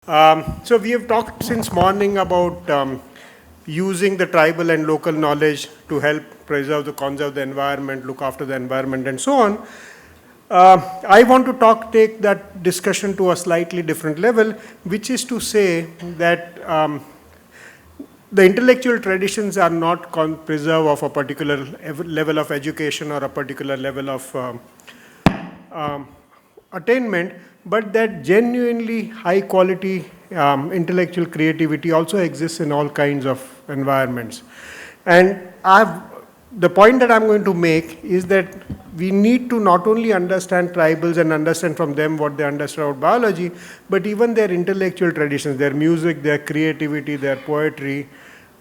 So we have talked since morning about using the tribal and local knowledge to help conserve the environment, look after the environment, and so on. I want to take that discussion to a slightly different level, which is to say that the intellectual traditions are not preserved of a particular level of education or a particular level of attainment, but that genuinely high quality intellectual creativity also exists in all kinds of environments. And the point that I'm going to make is that we need to not only understand tribals and understand from them what they understand about biology, but even their intellectual traditions, their music, their creativity, their poetry,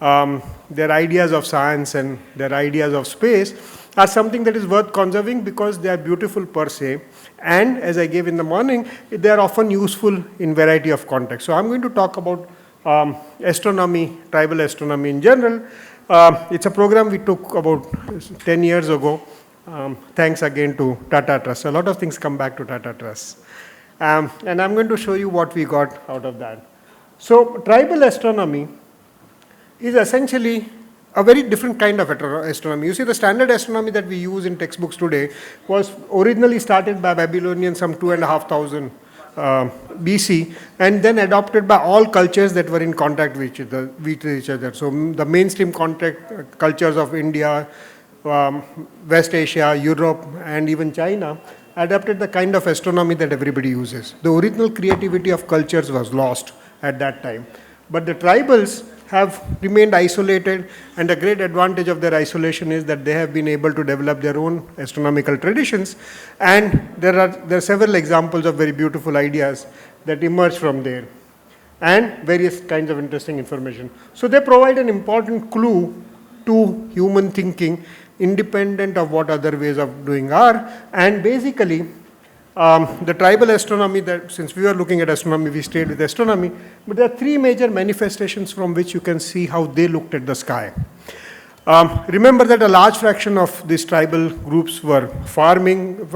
their ideas of science and their ideas of space are something that is worth conserving because they are beautiful per se. And as I gave in the morning, they are often useful in variety of contexts. So I'm going to talk about astronomy, tribal astronomy in general. It's a program we took about 10 years ago. Thanks again to Tata Trust. A lot of things come back to Tata Trust. And I'm going to show you what we got out of that. So tribal astronomy is essentially a very different kind of astronomy. You see, the standard astronomy that we use in textbooks today was originally started by Babylonians some 2,500 BC, and then adopted by all cultures that were in contact with each other. So the mainstream contact cultures of India, West Asia, Europe, and even China adapted the kind of astronomy that everybody uses. The original creativity of cultures was lost at that time. But the tribals have remained isolated, and a great advantage of their isolation is that they have been able to develop their own astronomical traditions, and there are several examples of very beautiful ideas that emerge from there, and various kinds of interesting information. So they provide an important clue to human thinking, independent of what other ways of doing are, and basically the tribal astronomy, that since we were looking at astronomy, we stayed with astronomy, but there are three major manifestations from which you can see how they looked at the sky. Remember that a large fraction of these tribal groups were farming.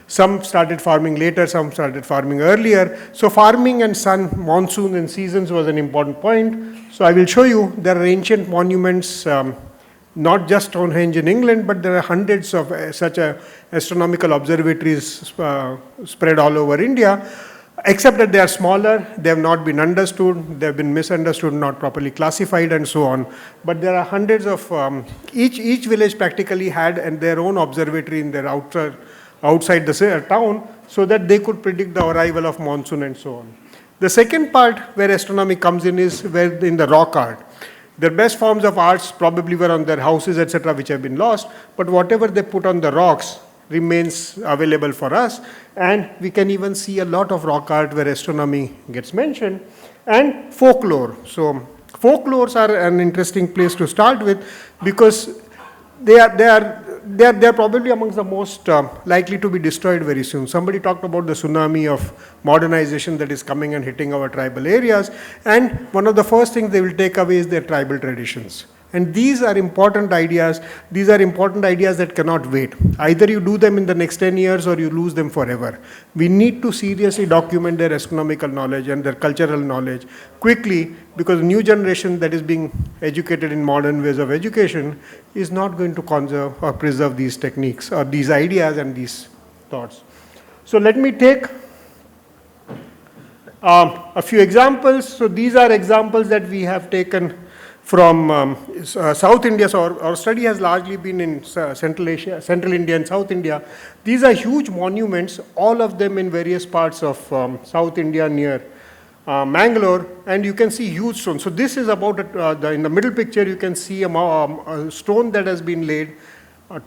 Some started farming later, some started farming earlier. So farming and sun, monsoon and seasons was an important point. So I will show you there are ancient monuments, not just Stonehenge in England, but there are hundreds of such astronomical observatories spread all over India, except that they are smaller, they have not been understood, they have been misunderstood, not properly classified, and so on. But there are hundreds of, each village practically had their own observatory in their outside the town, so that they could predict the arrival of monsoon and so on. The second part where astronomy comes in is where in the rock art. Their best forms of arts probably were on their houses, etc., which have been lost, but whatever they put on the rocks remains available for us, and we can even see a lot of rock art where astronomy gets mentioned, and folklore. So folklores are an interesting place to start with because they are probably amongst the most likely to be destroyed very soon. Somebody talked about the tsunami of modernization that is coming and hitting our tribal areas, and one of the first things they will take away is their tribal traditions. And these are important ideas. These are important ideas that cannot wait. Either you do them in the next 10 years or you lose them forever. We need to seriously document their astronomical knowledge and their cultural knowledge quickly, because the new generation that is being educated in modern ways of education is not going to conserve or preserve these techniques or these ideas and these thoughts. So let me take a few examples. So these are examples that we have taken from South India. So our study has largely been in Central Asia, Central India and South India. These are huge monuments, all of them in various parts of South India near Mangalore, and you can see huge stones. So this is about, in the middle picture you can see a stone that has been laid,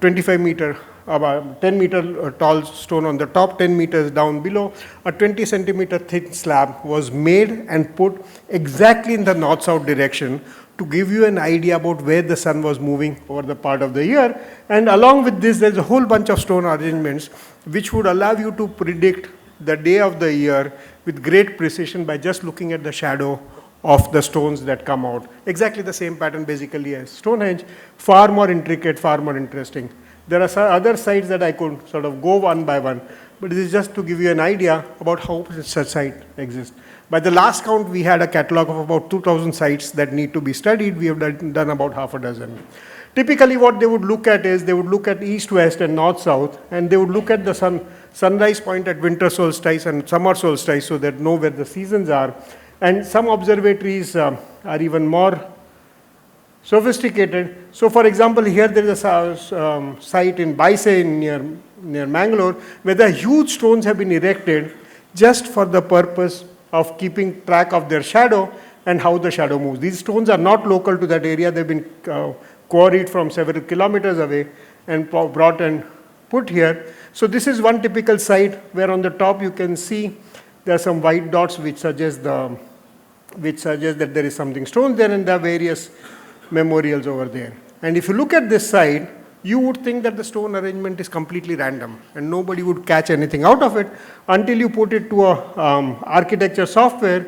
25 meter, about 10 meter tall stone on the top, 10 meters down below. A 20 centimeter thick slab was made and put exactly in the north-south direction to give you an idea about where the sun was moving over the part of the year. And along with this, there's a whole bunch of stone arrangements which would allow you to predict the day of the year with great precision by just looking at the shadow of the stones that come out. Exactly the same pattern basically as Stonehenge, far more intricate, far more interesting. There are other sites that I could sort of go one by one. but this is just to give you an idea about how such site exists. By the last count, we had a catalog of about 2,000 sites that need to be studied. We have done about half a dozen. Typically, what they would look at is they would look at east, west, and north, south, and they would look at the sunrise point at winter solstice and summer solstice so that know where the seasons are. And some observatories are even more sophisticated. So, for example, here there is a site in Baise near Mangalore where the huge stones have been erected just for the purpose of keeping track of their shadow and how the shadow moves. These stones are not local to that area. They've been quarried from several kilometers away and brought and put here. So this is one typical site where on the top you can see there are some white dots which suggest that there is something stone there, and there are various memorials over there. And if you look at this site, you would think that the stone arrangement is completely random and nobody would catch anything out of it until you put it to a architecture software,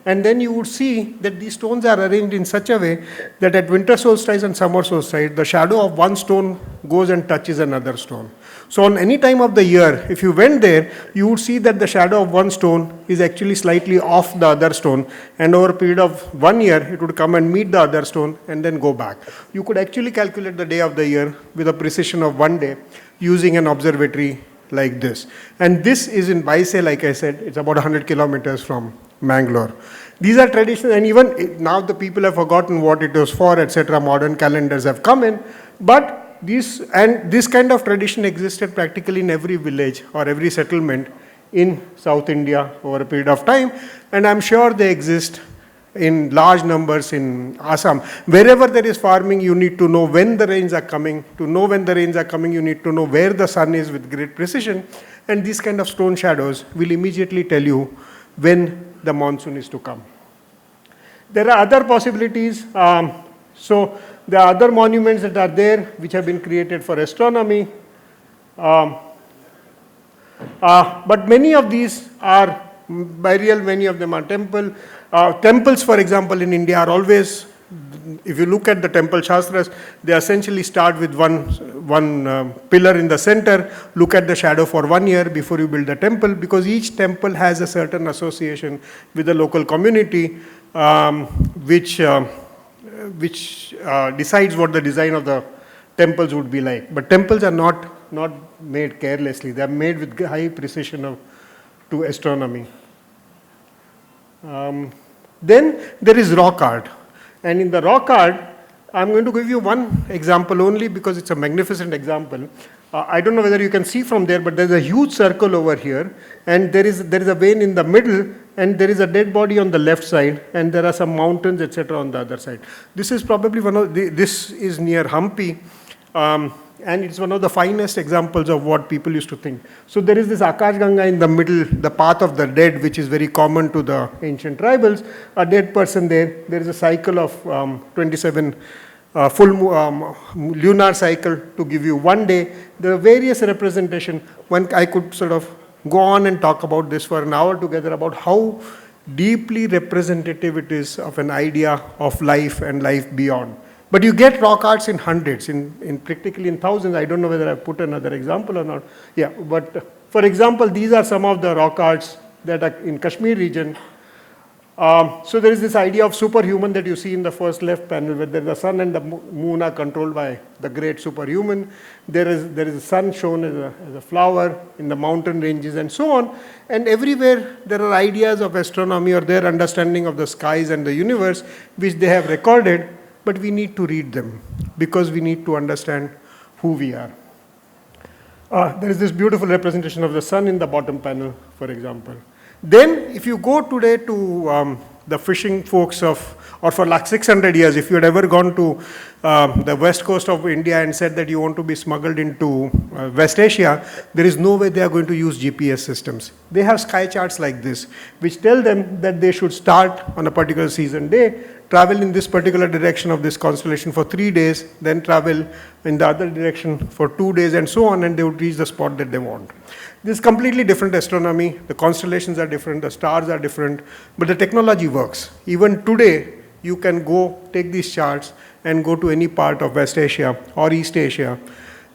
and then you would see that these stones are arranged in such a way that at winter solstice and summer solstice, the shadow of one stone goes and touches another stone. So on any time of the year, if you went there, you would see that the shadow of one stone is actually slightly off the other stone, and over a period of 1 year, it would come and meet the other stone and then go back. You could actually calculate the day of the year with a precision of 1 day using an observatory like this. And this is in Baise, like I said, it's about 100 kilometers from Mangalore. These are traditions, and even now the people have forgotten what it was for, etc. Modern calendars have come in, but this kind of tradition existed practically in every village or every settlement in South India over a period of time, and I'm sure they exist in large numbers in Assam. Wherever there is farming, you need to know when the rains are coming. To know when the rains are coming, you need to know where the sun is with great precision, and these kind of stone shadows will immediately tell you when the monsoon is to come. There are other possibilities. So there are other monuments that are there which have been created for astronomy. But many of these are burial, many of them are temple. Temples, for example, in India are always, if you look at the temple shastras, they essentially start with one pillar in the center, look at the shadow for 1 year before you build the temple, because each temple has a certain association with the local community, which decides what the design of the temples would be like. But temples are not made carelessly. They are made with high precision to astronomy. Then there is rock art. And in the rock art, I'm going to give you one example only because it's a magnificent example. I don't know whether you can see from there, but there's a huge circle over here, and there is a vein in the middle, and there is a dead body on the left side, and there are some mountains, etc. on the other side. This is probably this is near Hampi, and it's one of the finest examples of what people used to think. So there is this Akash Ganga in the middle, the path of the dead, which is very common to the ancient tribals. A dead person there. There is a cycle of 27 full lunar cycle to give you 1 day. There are various representation. I could sort of go on and talk about this for an hour together about how deeply representative it is of an idea of life and life beyond. But you get rock arts in hundreds, in practically in thousands. I don't know whether I put another example or not. Yeah, but for example, these are some of the rock arts that are in Kashmir region. So there is this idea of superhuman that you see in the first left panel, where the sun and the moon are controlled by the great superhuman. There is the sun shown as a flower in the mountain ranges and so on. And everywhere there are ideas of astronomy or their understanding of the skies and the universe, which they have recorded, but we need to read them because we need to understand who we are. There is this beautiful representation of the sun in the bottom panel, for example. Then, if you go today to the fishing folks or for like 600 years, if you had ever gone to the west coast of India and said that you want to be smuggled into West Asia, there is no way they are going to use GPS systems. They have sky charts like this, which tell them that they should start on a particular season day, travel in this particular direction of this constellation for 3 days, then travel in the other direction for 2 days and so on, and they would reach the spot that they want. This is completely different astronomy. The constellations are different, the stars are different, but the technology works. Even today, you can go take these charts and go to any part of West Asia or East Asia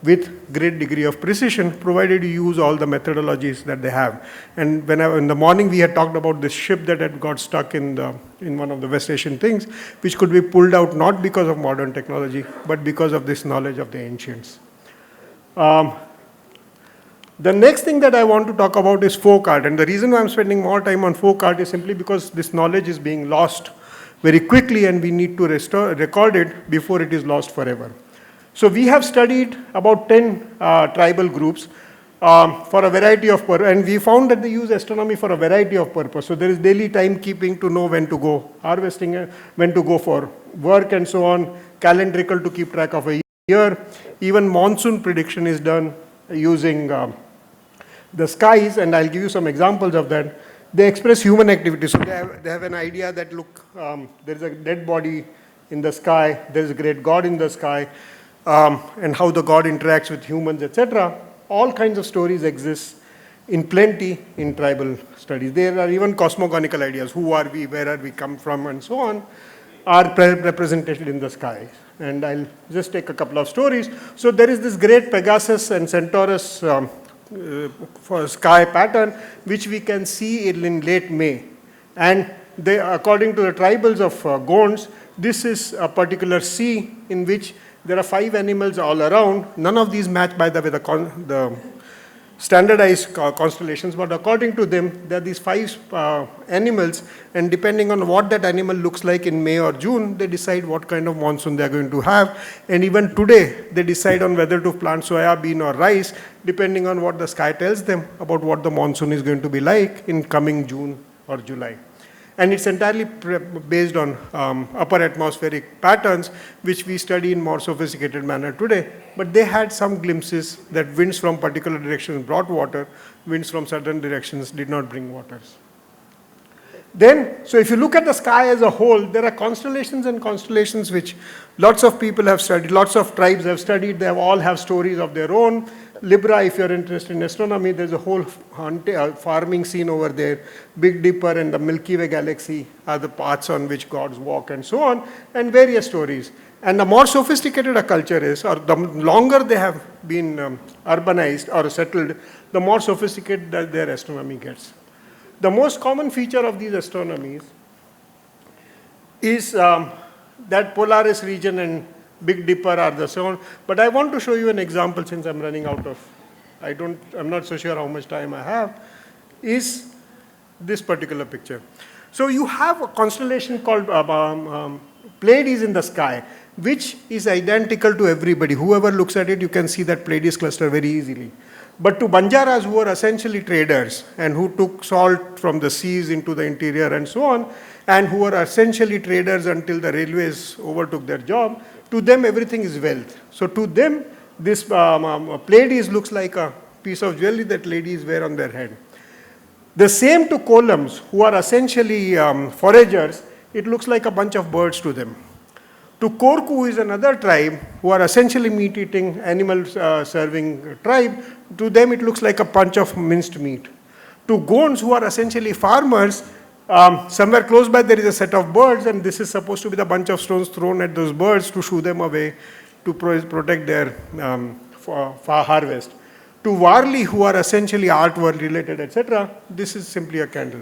with great degree of precision, provided you use all the methodologies that they have. And in the morning we had talked about this ship that had got stuck in one of the West Asian things, which could be pulled out not because of modern technology, but because of this knowledge of the ancients. The next thing that I want to talk about is folk art, and the reason why I'm spending more time on folk art is simply because this knowledge is being lost very quickly, and we need to record it before it is lost forever. So we have studied about 10 tribal groups for a variety of purposes, and we found that they use astronomy for a variety of purposes. So there is daily timekeeping to know when to go harvesting, when to go for work and so on, calendrical to keep track of a year. Even monsoon prediction is done using the skies, and I'll give you some examples of that. They express human activity. So they have an idea that, look, there is a dead body in the sky, there is a great God in the sky, and how the God interacts with humans, etc. All kinds of stories exist in plenty in tribal studies. There are even cosmogonical ideas. Who are we, where are we come from, and so on, are represented in the sky. And I'll just take a couple of stories. So there is this great Pegasus and Centaurus for sky pattern, which we can see in late May. And they, according to the tribals of Gonds, this is a particular sea in which there are 5 animals all around. None of these match, by the way, the standardized constellations, but according to them, there are these 5 animals, and depending on what that animal looks like in May or June, they decide what kind of monsoon they are going to have. And even today, they decide on whether to plant soya bean or rice, depending on what the sky tells them about what the monsoon is going to be like in coming June or July. And it's entirely based on upper atmospheric patterns, which we study in more sophisticated manner today. But they had some glimpses that winds from particular directions brought water, winds from certain directions did not bring waters. Then, so if you look at the sky as a whole, there are constellations and constellations which lots of people have studied, lots of tribes have studied, they all have stories of their own. Libra, if you're interested in astronomy, there's a whole farming scene over there. Big Dipper and the Milky Way galaxy are the paths on which gods walk and so on, and various stories. And the more sophisticated a culture is, or the longer they have been urbanized or settled, the more sophisticated their astronomy gets. The most common feature of these astronomies is that Polaris region and Big Dipper are the same. But I want to show you an example, since I'm running out of, I'm not so sure how much time I have, is this particular picture. So you have a constellation called Pleiades in the sky, which is identical to everybody. Whoever looks at it, you can see that Pleiades cluster very easily. But to Banjaras, who are essentially traders and who took salt from the seas into the interior and so on, and who are essentially traders until the railways overtook their job, to them everything is wealth. So to them, this Pleiades looks like a piece of jewelry that ladies wear on their head. The same to columns, who are essentially foragers, it looks like a bunch of birds to them. To Korku, who is another tribe, who are essentially meat-eating, animal-serving tribe, to them it looks like a bunch of minced meat. To Gonds, who are essentially farmers, somewhere close by there is a set of birds, and this is supposed to be the bunch of stones thrown at those birds to shoo them away to protect their harvest. To Warli, who are essentially art world related, etc., this is simply a candle.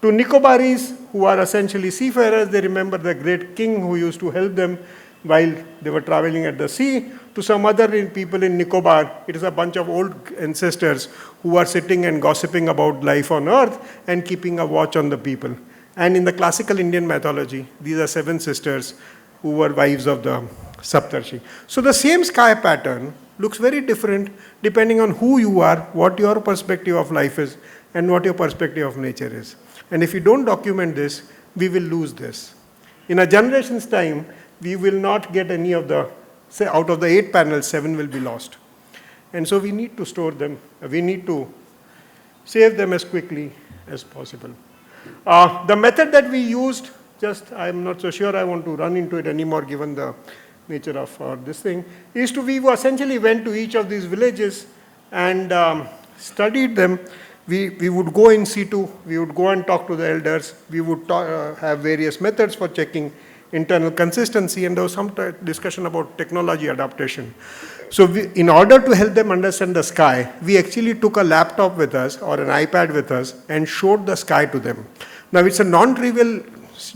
To Nicobaris, who are essentially seafarers, they remember the great king who used to help them while they were traveling at the sea. To some other people in Nicobar, it is a bunch of old ancestors who are sitting and gossiping about life on earth and keeping a watch on the people. And in the classical Indian mythology, these are 7 sisters who were wives of the Saptarshi. So the same sky pattern looks very different depending on who you are, what your perspective of life is, and what your perspective of nature is. And if you don't document this, we will lose this. In a generation's time, we will not get any of the, say out of the 8 panels, 7 will be lost. And so we need to store them. We need to save them as quickly as possible. The method that we used, I'm not so sure I want to run into it anymore given the nature of this thing, is we essentially went to each of these villages and studied them. We would go in situ, we would go and talk to the elders, we would have various methods for checking internal consistency, and there was some discussion about technology adaptation. So in order to help them understand the sky, we actually took a laptop with us or an iPad with us and showed the sky to them. Now it's a non-trivial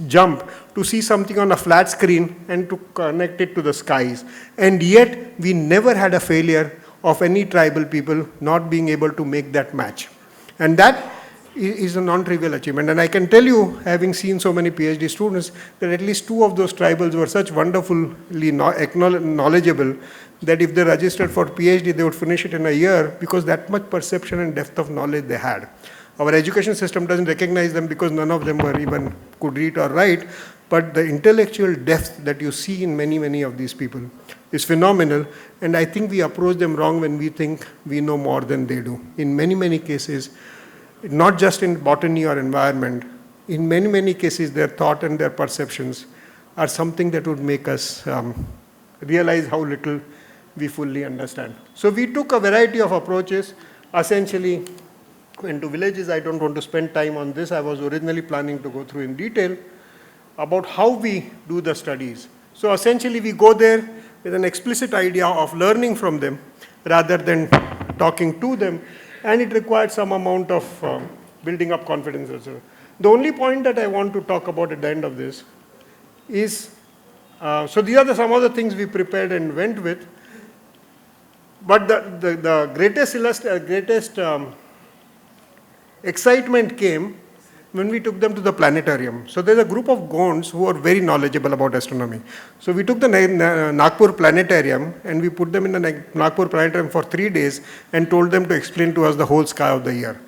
jump to see something on a flat screen and to connect it to the skies. And yet we never had a failure of any tribal people not being able to make that match. And that is a non-trivial achievement. And I can tell you, having seen so many PhD students, that at least 2 of those tribals were such wonderfully knowledgeable that if they registered for PhD, they would finish it in a year because that much perception and depth of knowledge they had. Our education system doesn't recognize them because none of them were even could read or write, but the intellectual depth that you see in many, many of these people is phenomenal, and I think we approach them wrong when we think we know more than they do. In many, many cases, not just in botany or environment, in many, many cases, their thought and their perceptions are something that would make us realize how little we fully understand. So we took a variety of approaches. Essentially, went to villages. I don't want to spend time on this. I was originally planning to go through in detail about how we do the studies. So essentially, we go there with an explicit idea of learning from them rather than talking to them, and it required some amount of building up confidence also. The only point that I want to talk about at the end of this is, so these are some of the things we prepared and went with, but the greatest excitement came when we took them to the planetarium. So there's a group of Gonds who are very knowledgeable about astronomy. So we took the Nagpur planetarium and we put them in the Nagpur planetarium for 3 days and told them to explain to us the whole sky of the year.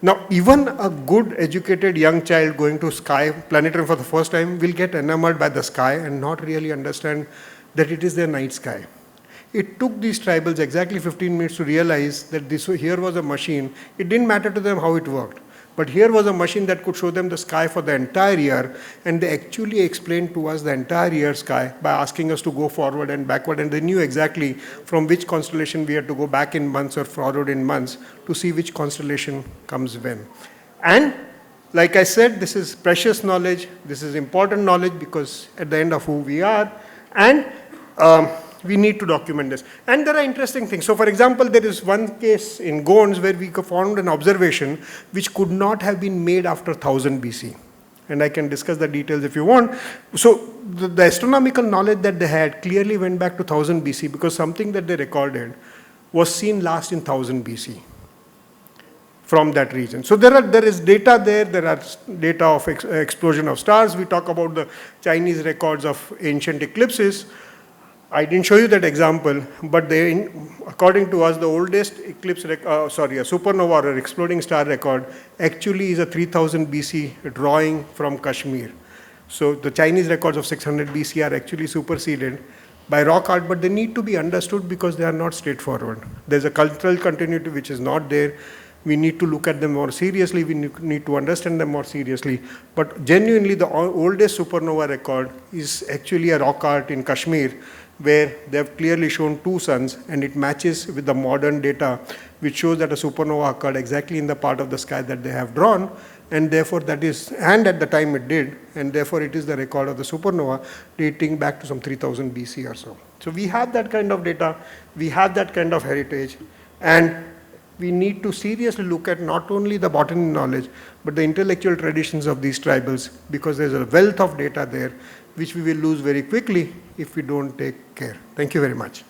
Now, even a good educated young child going to sky planetarium for the first time will get enamored by the sky and not really understand that it is their night sky. It took these tribals exactly 15 minutes to realize that here was a machine. It didn't matter to them how it worked, but here was a machine that could show them the sky for the entire year, and they actually explained to us the entire year sky by asking us to go forward and backward, and they knew exactly from which constellation we had to go back in months or forward in months to see which constellation comes when. And like I said, this is precious knowledge, this is important knowledge because at the end of who we are, and we need to document this. And there are interesting things. So for example, there is one case in Gonds where we found an observation which could not have been made after 1000 BC. And I can discuss the details if you want. So the astronomical knowledge that they had clearly went back to 1000 BC because something that they recorded was seen last in 1000 BC from that region. So there is data there are data of explosion of stars. We talk about the Chinese records of ancient eclipses. I didn't show you that example, but according to us, the oldest eclipse, a supernova or exploding star record actually is a 3000 BC drawing from Kashmir. So the Chinese records of 600 BC are actually superseded by rock art, but they need to be understood because they are not straightforward. There's a cultural continuity which is not there. We need to look at them more seriously. We need to understand them more seriously. But genuinely, the oldest supernova record is actually a rock art in Kashmir, where they have clearly shown 2 suns, and it matches with the modern data, which shows that a supernova occurred exactly in the part of the sky that they have drawn, and therefore and at the time it did, and therefore it is the record of the supernova dating back to some 3000 BC or so. So we have that kind of data, we have that kind of heritage, and we need to seriously look at not only the botany knowledge, but the intellectual traditions of these tribals, because there's a wealth of data there, which we will lose very quickly if we don't take care. Thank you very much.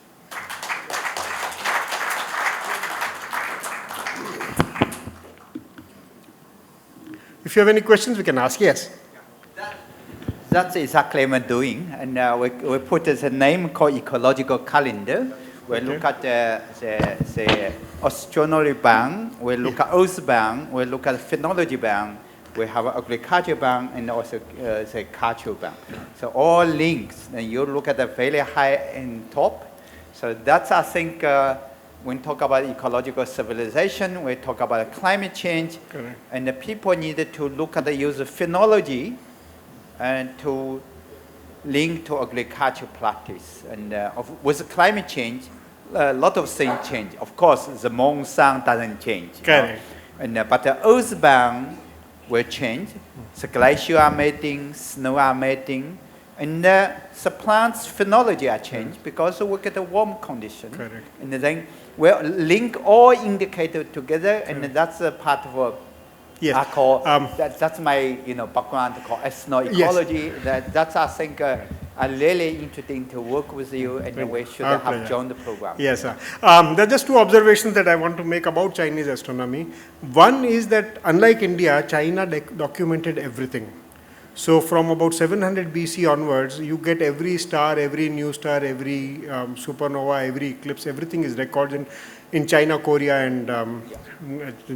If you have any questions, we can ask. Yes? That's exactly what we're doing. And we put as a name called ecological calendar. We look at the astronomy bank, we look at Earth bank, we look at phenology bank, we have an agriculture bank and also the cultural bank. So all links, and you look at the very high and top. So that's, I think, when we talk about ecological civilization, we talk about climate change. Correct. And the people needed to look at the use of phenology and to link to agriculture practice. And with climate change, a lot of things change. Of course, the moon, sun doesn't change. Correct. And, but the earthbound will change. The glacier are melting, snow are melting, And the plant's phenology are changed because we get a warm condition. Correct. And then we'll link all indicators together, and that's a part of what Yes. I call, that's my background called ethnoecology. That's I think I'm really interested to work with you, and we should have joined the program. Yes, sir. There are just two observations that I want to make about Chinese astronomy. One is that unlike India, China documented everything. So from about 700 BC onwards, you get every star, every new star, every supernova, every eclipse, everything is recorded in China, Korea, and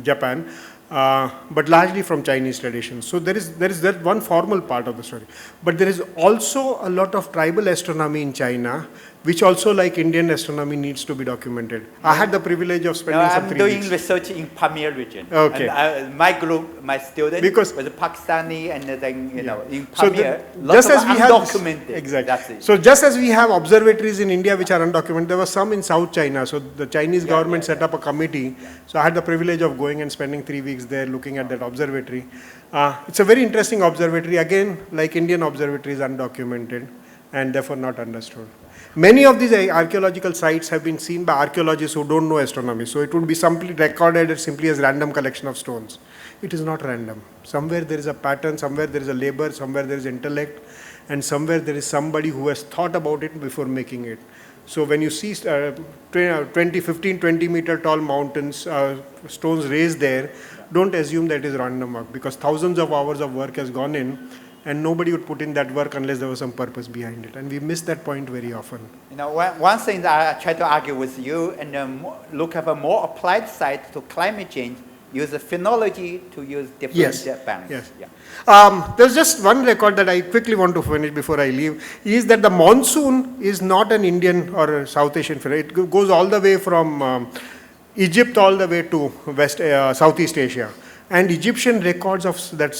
Japan. But largely from Chinese tradition. So there is that one formal part of the story. But there is also a lot of tribal astronomy in China, which also, like Indian astronomy, needs to be documented. I had the privilege of spending some 3 weeks. I'm doing research in Pamir region. Okay. And my group, my students, was Pakistani, and then in Pamir, just as we have undocumented. Exactly. That's it. So just as we have observatories in India which are undocumented, there were some in South China. So the Chinese government set up a committee. So I had the privilege of going and spending 3 weeks there looking at that observatory. It's a very interesting observatory. Again, like Indian observatories, undocumented and therefore not understood. Many of these archaeological sites have been seen by archaeologists who don't know astronomy. So it would be simply recorded simply as random collection of stones. It is not random. Somewhere there is a pattern, somewhere there is a labor, somewhere there is intellect, and somewhere there is somebody who has thought about it before making it. So when you see 15, 20 meter tall mountains, stones raised there, don't assume that it is random work, because thousands of hours of work has gone in, and nobody would put in that work unless there was some purpose behind it. And we miss that point very often. One thing that I try to argue with you, and look at a more applied side to climate change, use the phenology to use different bands. Yes. Yeah. There's just one record that I quickly want to finish before I leave, is that the monsoon is not an Indian or a South Asian phenomenon. It goes all the way from Egypt all the way to Southeast Asia. And Egyptian records of that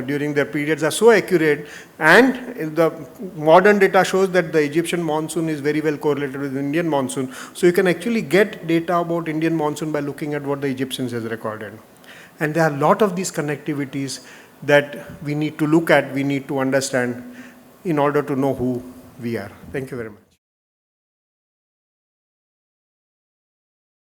during their periods are so accurate, and the modern data shows that the Egyptian monsoon is very well correlated with the Indian monsoon. So you can actually get data about Indian monsoon by looking at what the Egyptians has recorded. And there are a lot of these connectivities that we need to look at, we need to understand in order to know who we are. Thank you very much.